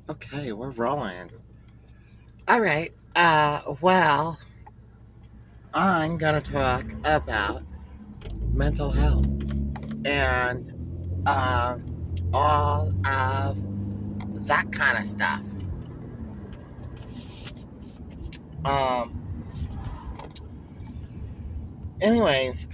Okay, we're rolling. All right. Well, I'm gonna talk about mental health and all of that kind of stuff. Um. Anyways,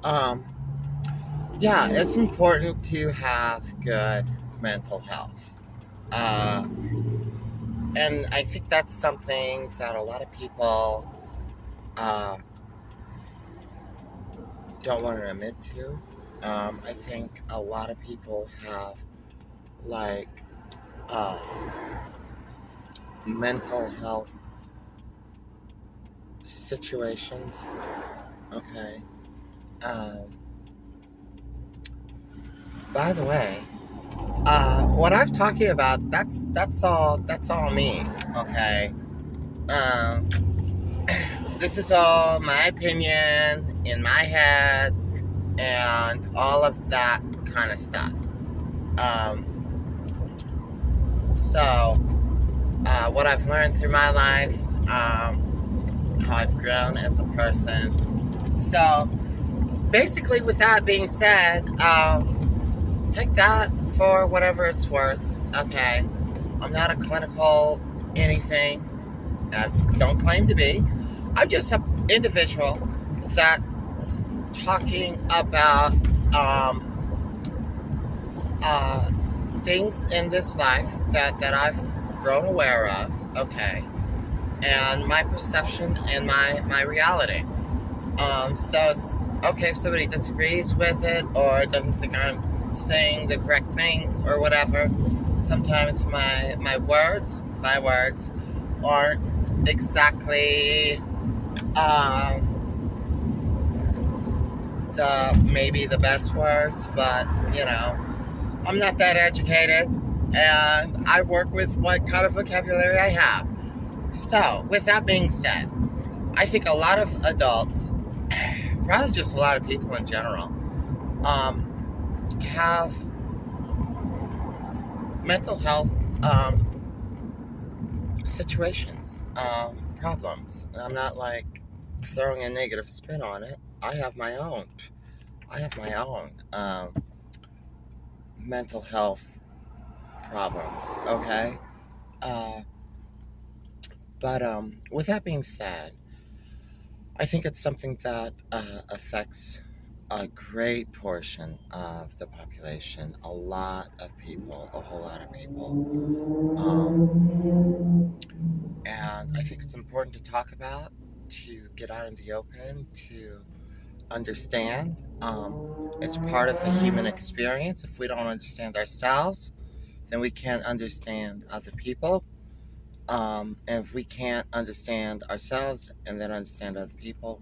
um. Yeah, it's important to have good mental health. Uh, and I think that's something that a lot of people uh, don't want to admit to. I think a lot of people have like uh, mental health situations. Okay. Um, by the way, what I'm talking about, that's all me. Okay. Um, this is all my opinion in my head and all of that kind of stuff. Um, so, what I've learned through my life, how I've grown as a person. So, basically, with that being said, take that for whatever it's worth. Okay, I'm not a clinical anything. I don't claim to be. I'm just an individual that's talking about um, uh, things in this life that I've grown aware of. Okay, and my perception and my reality. So it's okay if somebody disagrees with it or doesn't think I'm saying the correct things or whatever. Sometimes my words aren't exactly the best words, but I'm not that educated, and I work with what kind of vocabulary I have. So, with that being said, I think a lot of adults, rather just a lot of people in general, have mental health situations, problems. I'm not like throwing a negative spin on it. I have my own. I have my own mental health problems. Okay, uh, but with that being said, I think it's something that affects a great portion of the population, a lot of people, a whole lot of people. And I think it's important to talk about, to get out in the open, to understand. It's part of the human experience. If we don't understand ourselves, then we can't understand other people. And if we can't understand ourselves and then understand other people,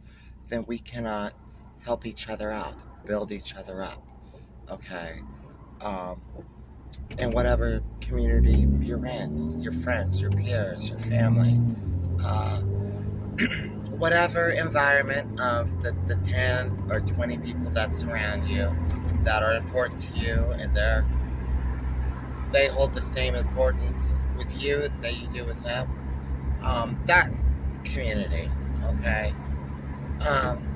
then we cannot help each other out, build each other up. Okay. Um, in whatever community you're in, your friends, your peers, your family, uh, whatever environment of the 10 or 20 people that surround you that are important to you, and they hold the same importance with you that you do with them. That community, okay? Um,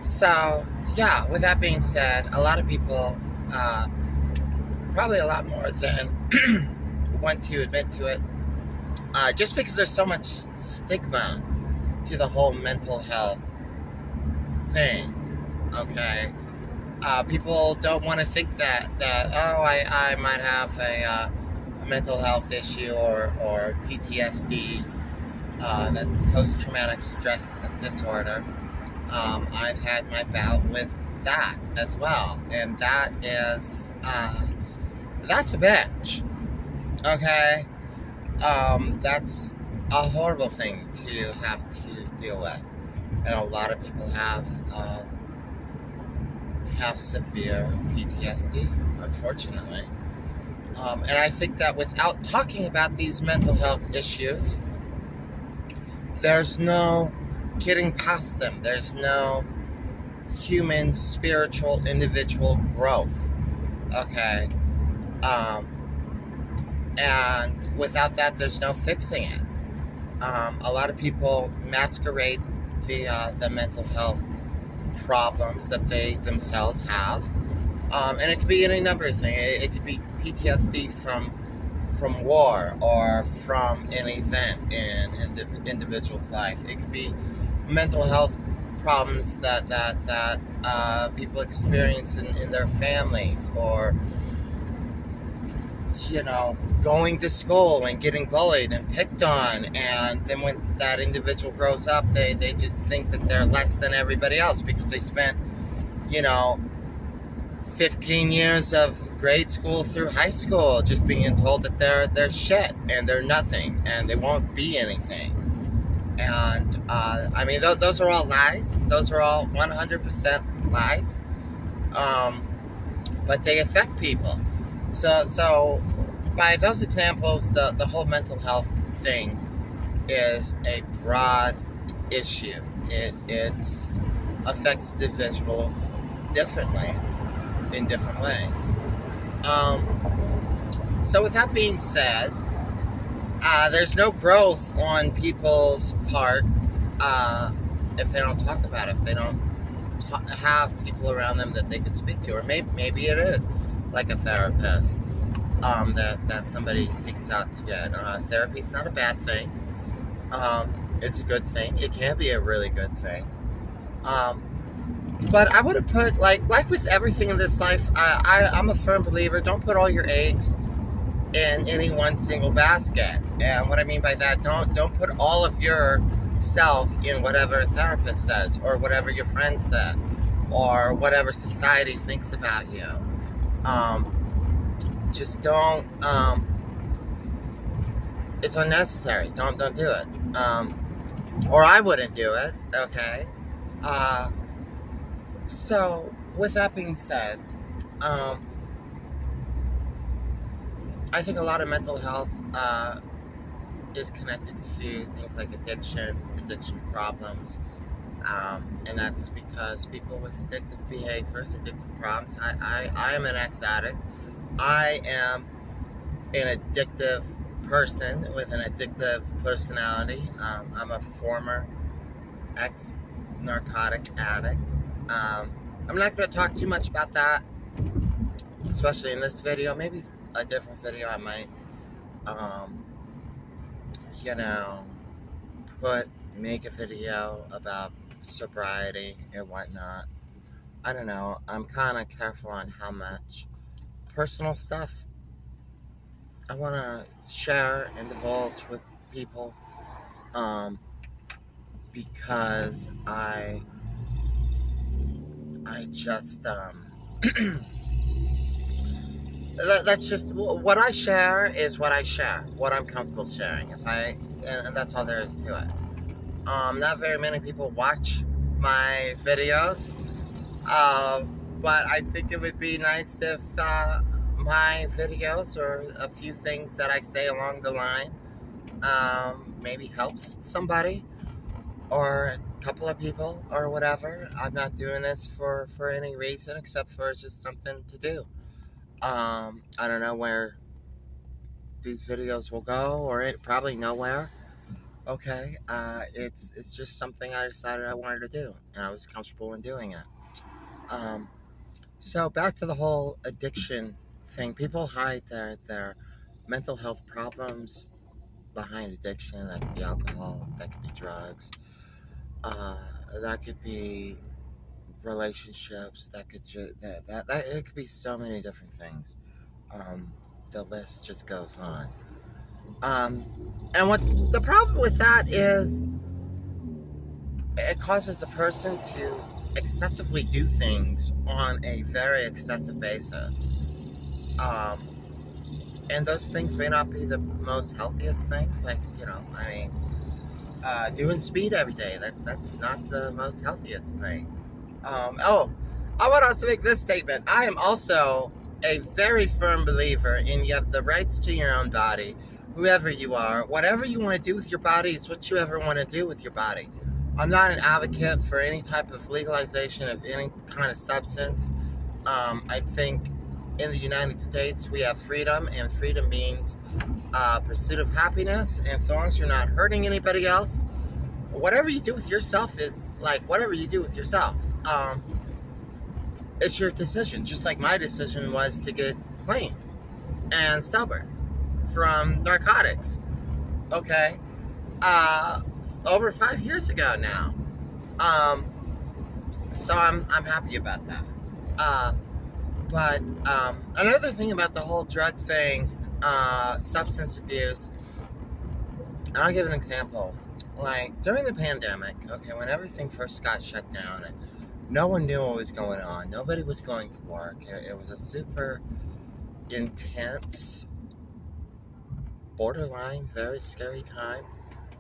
so, yeah, with that being said, a lot of people, probably a lot more than want to admit to it, just because there's so much stigma to the whole mental health thing, okay? People don't want to think that oh, I might have a mental health issue or PTSD, that post-traumatic stress disorder. I've had my bout with that as well, and that's a bitch. Okay, that's a horrible thing to have to deal with, and a lot of people have severe PTSD, unfortunately. And I think that without talking about these mental health issues, there's no getting past them. There's no human, spiritual, individual growth. Okay? And without that, there's no fixing it. A lot of people masquerade the mental health problems that they themselves have. And it could be any number of things. It could be PTSD from war or from an event in an individual's life. It could be mental health problems that people experience in their families, or going to school and getting bullied and picked on, and then when that individual grows up, they just think that they're less than everybody else because they spent 15 years of grade school through high school just being told that they're shit and they're nothing and they won't be anything. And those are all lies. Those are all 100% lies. But they affect people. So by those examples, the whole mental health thing is a broad issue. It affects individuals differently in different ways. So with that being said, there's no growth on people's part if they don't talk about it, if they don't have people around them that they can speak to, or maybe it is like a therapist that somebody seeks out to get. Therapy is not a bad thing. It's a good thing. It can be a really good thing. But I would have put, like with everything in this life, I'm a firm believer, don't put all your eggs in any one single basket. And what I mean by that, don't put all of yourself in whatever a therapist says, or whatever your friend said, or whatever society thinks about you. Just don't, it's unnecessary. Don't do it. Or I wouldn't do it, okay? So, with that being said, I think a lot of mental health is connected to things like addiction problems, and that's because people with addictive behaviors, addictive problems. I am an ex-addict. I am an addictive person with an addictive personality. I'm a former ex-narcotic addict. I'm not going to talk too much about that, especially in this video. Maybe a different video I might, make a video about sobriety and whatnot. I don't know. I'm kind of careful on how much personal stuff I want to share and divulge with people, because I just, that's just, what I share is what I share, what I'm comfortable sharing, and that's all there is to it. Not very many people watch my videos, but I think it would be nice if my videos, or a few things that I say along the line, maybe helps somebody, or a couple of people, or whatever. I'm not doing this for any reason except for just something to do. I don't know where these videos will go, or probably nowhere. Okay, it's just something I decided I wanted to do, and I was comfortable in doing it. So back to the whole addiction thing. People hide their mental health problems behind addiction. That could be alcohol, that could be drugs, that could be relationships, that could it could be so many different things. The list just goes on. And what the problem with that is, it causes the person to excessively do things on a very excessive basis. And those things may not be the most healthiest things, like, doing speed every day, that's not the most healthiest thing. I want to also make this statement. I am also a very firm believer in you have the rights to your own body, whoever you are. Whatever you want to do with your body is what you ever want to do with your body. I'm not an advocate for any type of legalization of any kind of substance. I think in the United States we have freedom, and freedom means pursuit of happiness. And so long as you're not hurting anybody else, whatever you do with yourself is like whatever you do with yourself. It's your decision. Just like my decision was to get clean and sober from narcotics. Okay, over 5 years ago now. Um, so I'm happy about that. But another thing about the whole drug thing, substance abuse, and I'll give an example. Like during the pandemic, okay, when everything first got shut down and no one knew what was going on, nobody was going to work. It was a super intense, borderline, very scary time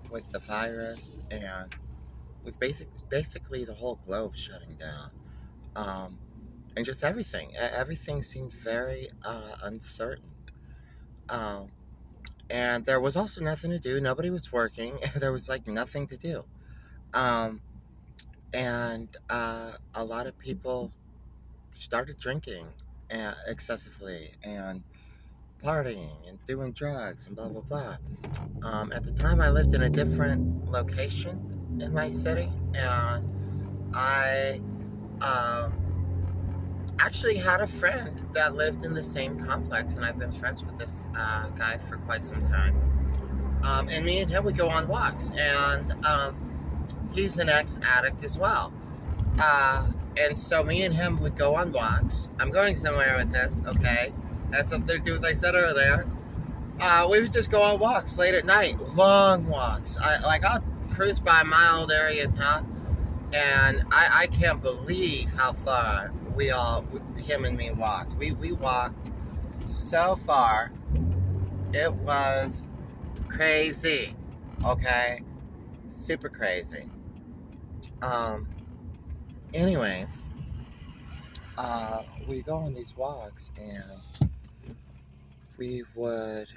with the virus and with basically the whole globe shutting down. Um, and just everything. Everything seemed very uncertain. Um, and there was also nothing to do. Nobody was working. There was like nothing to do. Um, and a lot of people started drinking excessively and partying and doing drugs and blah blah blah. At the time, I lived in a different location in my city, and I um, actually had a friend that lived in the same complex, and I've been friends with this guy for quite some time. And me and him would go on walks, and he's an ex-addict as well. And so me and him would go on walks. I'm going somewhere with this, okay? That's something to do with what I said earlier. We would just go on walks late at night, long walks. I'll cruise by my old area of town, and I can't believe how far him and me walked. We walked so far, it was crazy, okay? Super crazy. Anyways, we go on these walks, and we would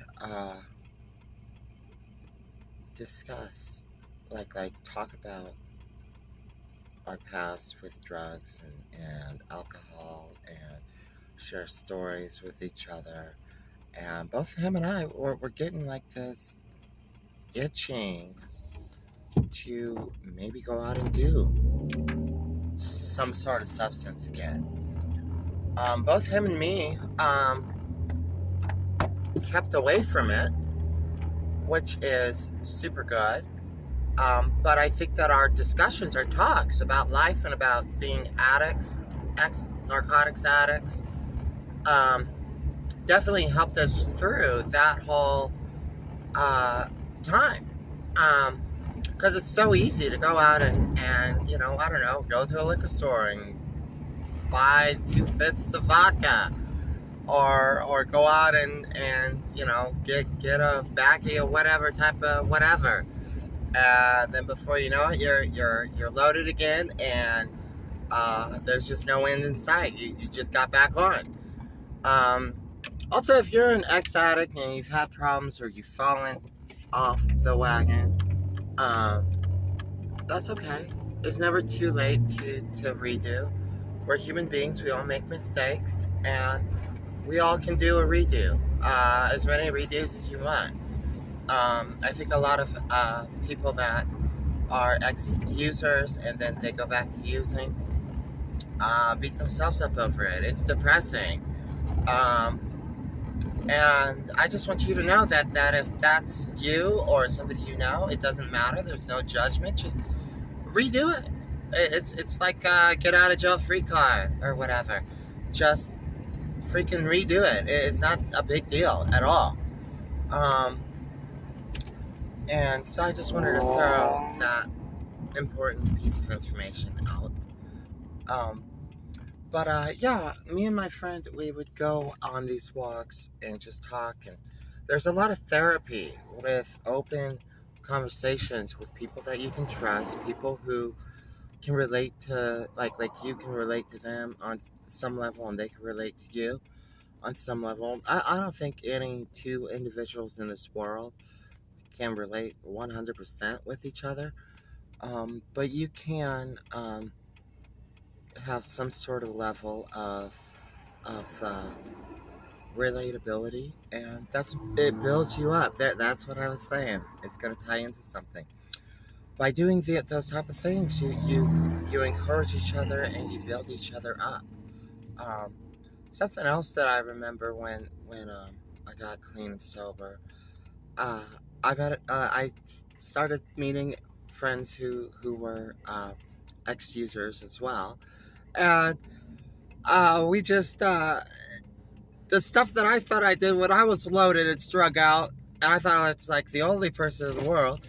discuss, like talk about our past with drugs and alcohol, and share stories with each other. And both him and I were getting like this itching to maybe go out and do some sort of substance again. Both him and me kept away from it, which is super good. But I think that our discussions, our talks about life and about being addicts, ex-narcotics addicts, definitely helped us through that whole time. Because it's so easy to go out and I don't know, go to a liquor store and buy 2 fifths of vodka, or go out and get a baggie of whatever type of whatever. Then before you know it, you're loaded again, and there's just no end in sight. You just got back on. Also, if you're an ex-addict and you've had problems or you've fallen off the wagon, that's okay. It's never too late to redo. We're human beings. We all make mistakes, and we all can do a redo. As many redos as you want. I think a lot of people that are ex-users and then they go back to using beat themselves up over it. It's depressing. And I just want you to know that if that's you or somebody you know, it doesn't matter. There's no judgment. Just redo it. It's like get out of jail free card or whatever. Just freaking redo it. It's not a big deal at all. And so I just wanted to throw that important piece of information out. But yeah, me and my friend, we would go on these walks and just talk. And there's a lot of therapy with open conversations with people that you can trust, people who can relate to, like you can relate to them on some level, and they can relate to you on some level. I don't think any two individuals in this world can relate 100% with each other. But you can have some sort of level of relatability, and it builds you up. That's what I was saying. It's going to tie into something. By doing those type of things, you encourage each other and you build each other up. Um, Something else that I remember when I got clean and sober, uh, I started meeting friends who were ex-users as well, and we just the stuff that I thought I did when I was loaded and strung out, and I thought I was like the only person in the world.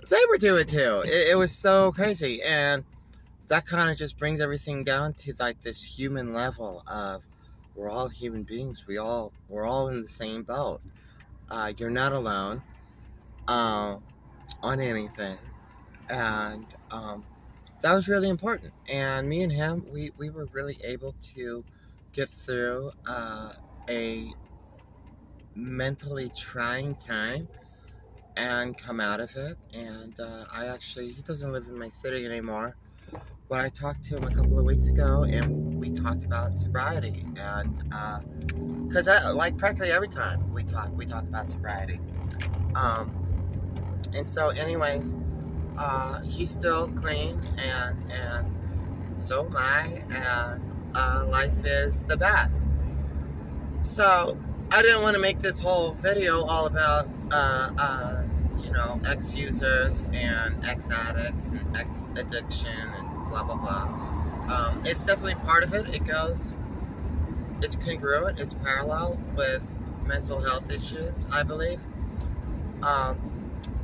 They were doing too. It was so crazy, and that kind of just brings everything down to like this human level of we're all human beings. We're all in the same boat. You're not alone uh, on anything, and that was really important. And me and him, we were really able to get through a mentally trying time and come out of it. And he doesn't live in my city anymore, but I talked to him a couple of weeks ago, and we talked about sobriety. And because like practically every time we talk about sobriety. And so, anyways, he's still clean, and so am I, and life is the best. So I didn't want to make this whole video all about ex-users and ex-addicts and ex-addiction and blah blah blah. It's definitely part of it. It's congruent, it's parallel with mental health issues, I believe.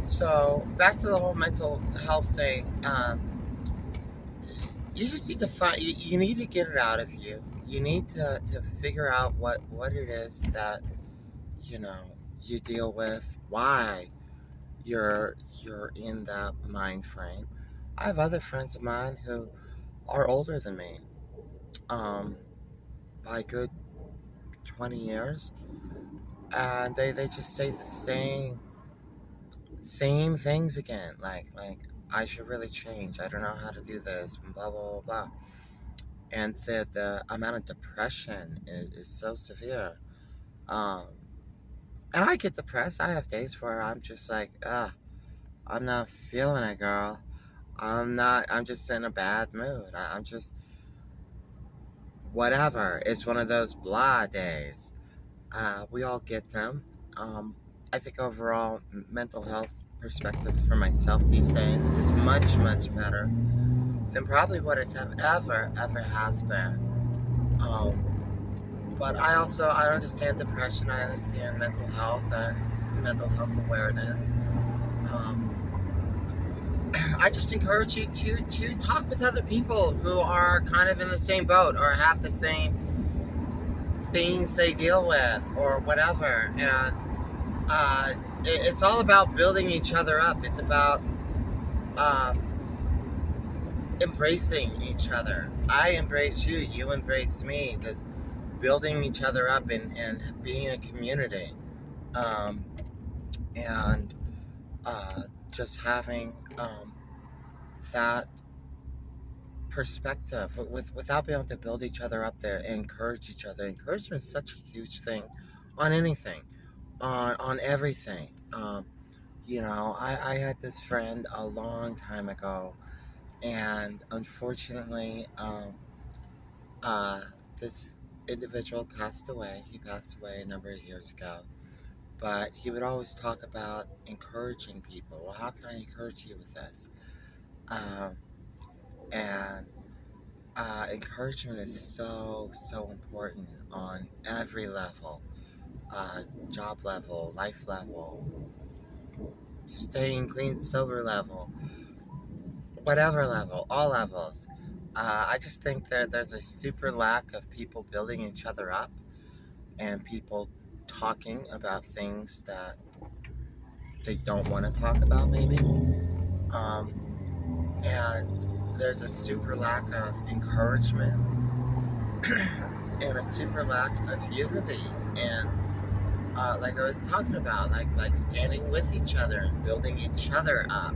So back to the whole mental health thing. You just need to you need to get it out of you. You need to figure out what it is that you deal with, why you're in that mind frame. I have other friends of mine who are older than me, by a good 20 years, and they just say the same things again, like I should really change. I don't know how to do this, blah blah blah blah. And the amount of depression is so severe. Um, and I get depressed. I have days where I'm just like, I'm not feeling it, girl. I'm just in a bad mood. I'm just whatever. It's one of those blah days. We all get them. I think overall mental health perspective for myself these days is much better than probably what it's ever has been. But I understand depression. I understand mental health and mental health awareness. I just encourage you to talk with other people who are kind of in the same boat or have the same things they deal with or whatever. And it's all about building each other up. It's about embracing each other. I embrace you, you embrace me. This building each other up and being a community. And just having that perspective without being able to build each other up there and encourage each other. Encouragement is such a huge thing on anything, on everything. I had this friend a long time ago, and unfortunately, this individual passed away. He passed away a number of years ago. But he would always talk about encouraging people. Well, how can I encourage you with this? And encouragement is so important on every level. Job level, life level, staying clean, sober level, whatever level, all levels. I just think that there's a super lack of people building each other up and people talking about things that they don't want to talk about, maybe. And there's a super lack of encouragement and a super lack of unity. And like I was talking about, like standing with each other and building each other up.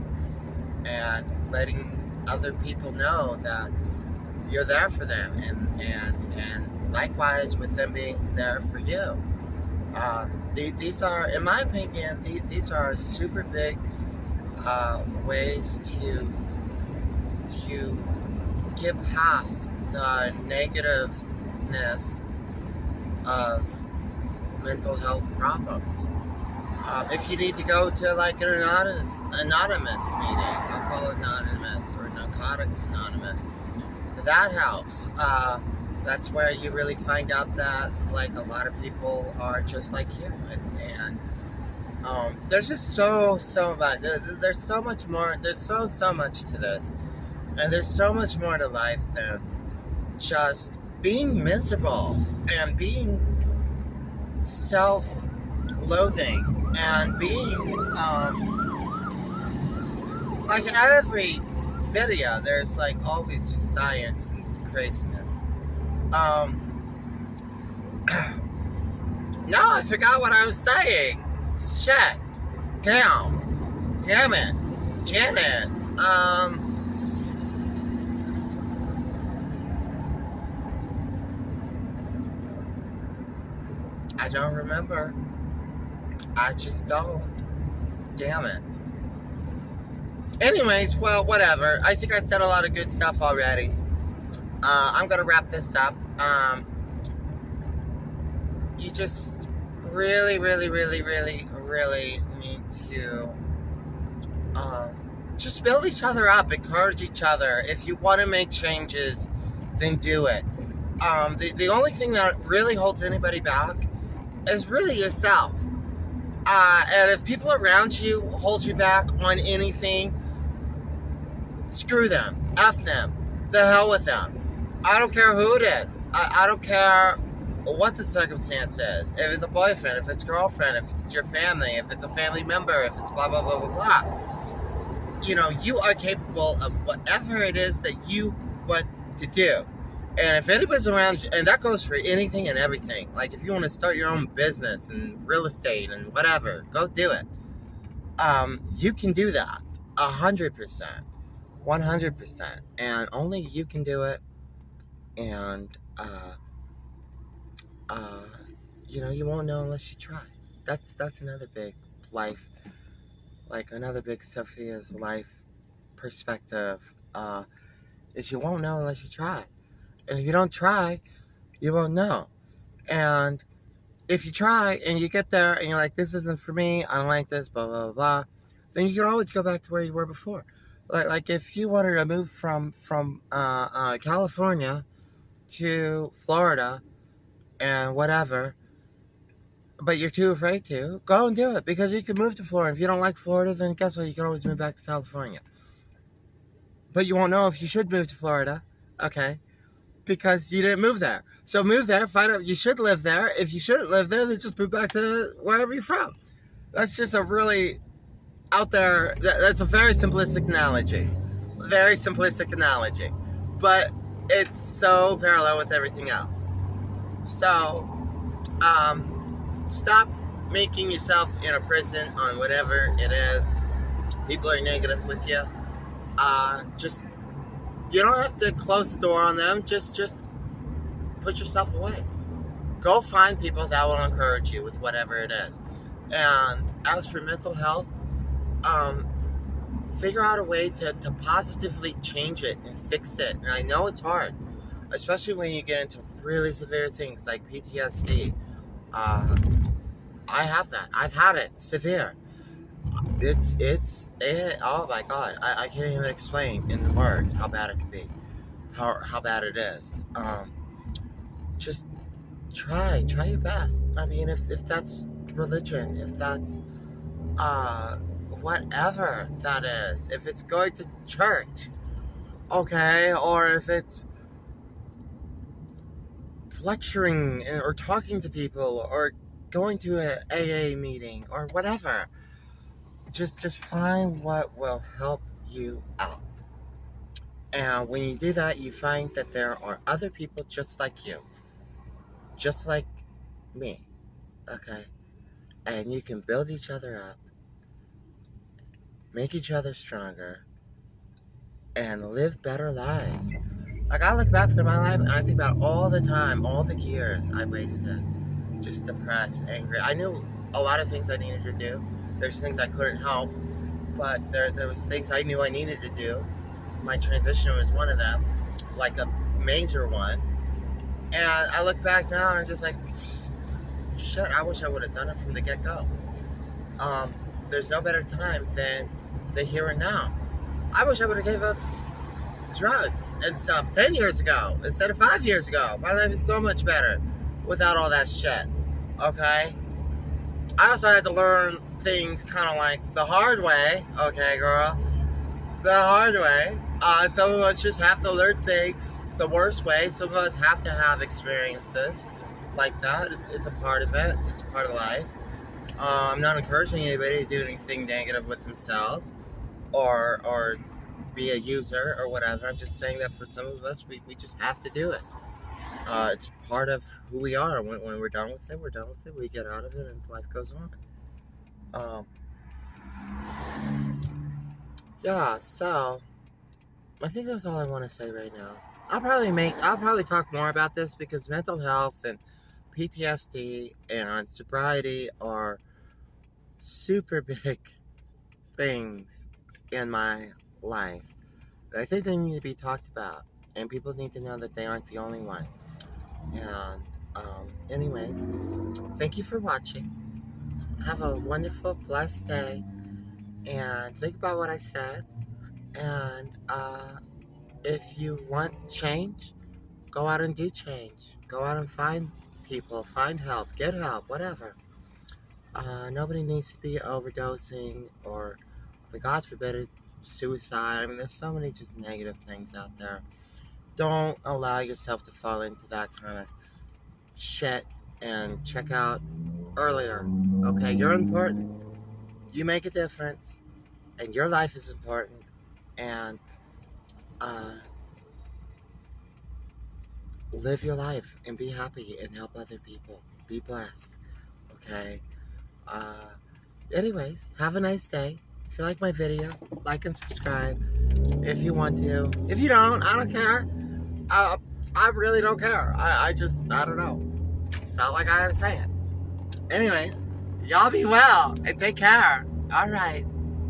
And letting other people know that you're there for them, and likewise with them being there for you. These are, in my opinion, these are super big ways to get past the negativeness of mental health problems. If you need to go to like an anonymous meeting, Alcohol Anonymous or Narcotics Anonymous, that helps. That's where you really find out that like a lot of people are just like you, and there's just so much. There's so much more. There's so much to this, and there's so much more to life than just being miserable and being self-loathing and being like every video. There's like always just science and craziness. Now I forgot what I was saying. Shit. Damn it. Janet. I don't remember. I just don't. Damn it. Anyways, well, whatever. I think I said a lot of good stuff already. I'm gonna wrap this up. You just really need to just build each other up, encourage each other. If you want to make changes, then do it. The only thing that really holds anybody back is really yourself. And if people around you hold you back on anything, screw them. F them. The hell with them. I don't care who it is. I don't care what the circumstance is. If it's a boyfriend, if it's a girlfriend, if it's your family, if it's a family member, if it's blah, blah, blah, blah, blah. You know, you are capable of whatever it is that you want to do. And if anybody's around you, and that goes for anything and everything. Like if you want to start your own business and real estate and whatever, go do it. You can do that. 100%. 100%. And only you can do it. And, you know, you won't know unless you try. That's another big life, like another big Sophia's life perspective, is you won't know unless you try. And if you don't try, you won't know. And if you try and you get there and you're like, this isn't for me, I don't like this, blah, blah, blah, then you can always go back to where you were before. Like if you wanted to move from California to Florida and whatever, but you're too afraid to, go and do it, because you can move to Florida. If you don't like Florida, then guess what? You can always move back to California. But you won't know if you should move to Florida, okay? Because you didn't move there. So move there, find out you should live there. If you shouldn't live there, then just move back to wherever you're from. That's just a really out there, that's a very simplistic analogy. Very simplistic analogy. But it's so parallel with everything else. So, stop making yourself in a prison on whatever it is. People are negative with you. Just, you don't have to close the door on them. Just put yourself away. Go find people that will encourage you with whatever it is. And as for mental health, figure out a way to positively change it and fix it. And I know it's hard, especially when you get into really severe things like PTSD. I have that. I've had it severe. It's oh my God, I can't even explain in words how bad it can be, how bad it is. Just try your best. I mean, if that's religion, if that's whatever that is, if it's going to church, okay, or if it's lecturing or talking to people or going to a AA meeting or whatever, just find what will help you out. And when you do that, you find that there are other people just like you, just like me, okay? And you can build each other up, make each other stronger, and live better lives. Like, I look back through my life and I think about all the time, all the years I wasted, just depressed, angry. I knew a lot of things I needed to do. There's things I couldn't help, but there was things I knew I needed to do. My transition was one of them, like a major one. And I look back now and I'm just like, shit, I wish I would have done it from the get-go. There's no better time than the here and now. I wish I would have gave up drugs and stuff 10 years ago instead of 5 years ago. My life is so much better without all that shit. Okay? I also had to learn things kind of like the hard way. Okay, girl? The hard way. Some of us just have to learn things the worst way. Some of us have to have experiences like that. It's a part of it. It's a part of life. I'm not encouraging anybody to do anything negative with themselves or be a user or whatever. I'm just saying that for some of us, we just have to do it. It's part of who we are. When we're done with it, we're done with it. We get out of it and life goes on. Yeah, so I think that's all I want to say right now. I'll probably talk more about this because mental health and PTSD and sobriety are super big things in my life. But I think they need to be talked about, and people need to know that they aren't the only one. And anyways, thank you for watching. Have a wonderful, blessed day, and think about what I said. And if you want change, go out and do change. Go out and find people, find help, get help, whatever. Nobody needs to be overdosing or, God forbid, suicide. I mean, there's so many just negative things out there. Don't allow yourself to fall into that kind of shit, and check out earlier. Okay, you're important. You make a difference, and your life is important. And live your life and be happy and help other people. Be blessed. Okay. Anyways, have a nice day. If you like my video, like and subscribe if you want to. If you don't, I don't care. I really don't care. I don't know. Felt like I had to say it. Anyways, y'all be well and take care. All right.